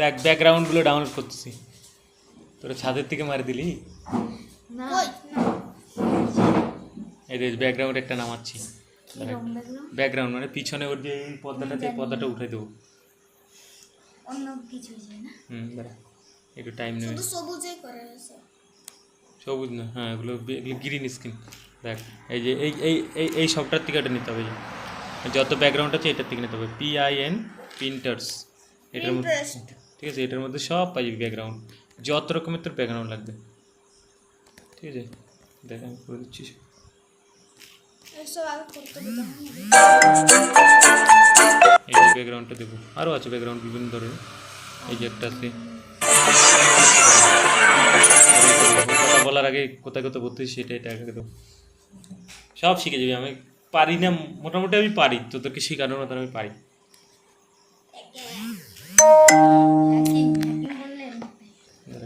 দেখ ব্যাকগ্রাউন্ডগুলো ডাউনলোড করতেছি, তোরা ছাদের থেকে মারি দিলি। না এই যে ব্যাকগ্রাউন্ড একটা নামাচ্ছি, কি রং দেখলাম ব্যাকগ্রাউন্ড মানে পিছনে ওর যে এই পর্দাটাতে পর্দাটা উঠে দেবো। অন্য কিছু যায় না, দাঁড়া একটু টাইম নেবে। শুধু সবুজই করে আছে। সবুজ না, হ্যাঁ এগুলো গ্রিন স্ক্রিন। দেখ এই যে এই এই এই এই সবটার থেকে এটা নিতে হবে, যত ব্যাকগ্রাউন্ড আছে এটার থেকে নিতে হবে। PIN প্রিন্টার্স, এটার মধ্যে ঠিক আছে, এটার মধ্যে সব পাই ব্যাকগ্রাউন্ড, যত রকমের তোর ব্যাকগ্রাউন্ড লাগবে। ঠিক আছে দেখ আমি করে দিচ্ছি। এসব আগে করতে দিতাম। এই যে ব্যাকগ্রাউন্ডটা দেবো, আরও আছে ব্যাকগ্রাউন্ড বিভিন্ন ধরনের। এই যে একটা আছে, কথা বলার আগে কোথায় কোথায় বলতে সেটা এটা আগে দেবো। সব শিখে যাবি, আমি পারি না মোটামুটি, আমি পারি, তোদেরকে শেখানোর মতন আমি পারি।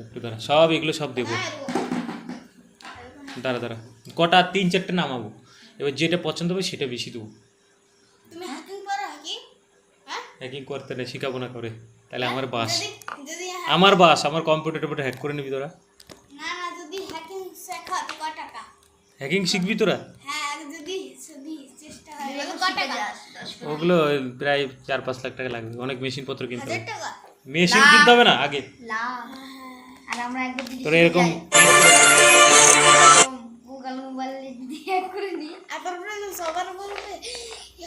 একটু দাঁড়া, সব এগুলো সব দেবো। দাঁড়া দাঁড়া, কটা 3-4টে নামাবো, এবার যেটা পছন্দ হবে সেটা বেশি দেবো। তুমি হ্যাকিং পারো? হ্যাকিং হ্যাকিং করতে না, শেখাবো না করে, তাহলে আমার বাস, যদি আমার বাস, আমার কম্পিউটারের উপরে হ্যাক করে নিবি তোরা। না না যদি হ্যাকিং শেখা তো কত টাকা? হ্যাকিং শিখবি তোরা? হ্যাঁ যদি যদি চেষ্টা হয় কত টাকা? ওগুলো প্রায় 4-5 লাখ টাকা লাগবে, অনেক মেশিনপত্র কিনতে হবে। 1000 টাকা মেশিন কিনতে হবে না আগে লাভ। আর আমরা একবার দিদি তোরা এরকম গুগল মোবাইল দিয়ে হ্যাক করে নি, আর তারপরে সবার বলবে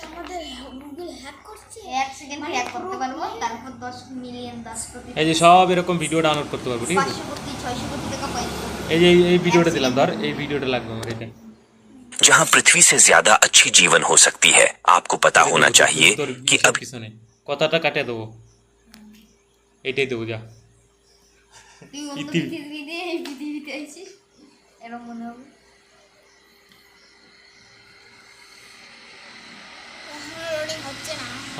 আমাদের গুগল হ্যাক করছে। 1 সেকেন্ড হ্যাক করতে পারবো, তারপর 10 মিলিয়ন 10 কোটি এই যে সব এরকম ভিডিও ডাউনলোড করতে পারবো, ঠিক আছে? 500 কোটি 600 কোটি টাকা পাইছো। এই যে এই ভিডিওটা দিলাম, ধর এই ভিডিওটা লাগবে আমার, এটা जहां पृथ्वी से ज्यादा अच्छी जीवन हो सकती है, आपको पता होना चाहिए कि अब পিছনে কথাটা কাটিয়ে দেবো, এইটাই দেবো যা। তুই অন্য পৃথিবী। পৃথিবীতে এই পৃথিবীতে আইছিস এরকম মনে হবে।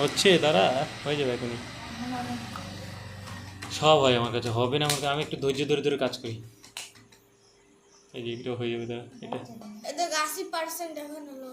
হচ্ছে দাঁড়া, হয়ে যাবে এখনই, সব হয় আমার কাছে, হবে না আমার কাছে, আমি একটু ধৈর্য ধরে ধরে কাজ করি। এই যে এটা হয়ে যাবে, দাঁড়া এটা এটা 80% এখন হলো।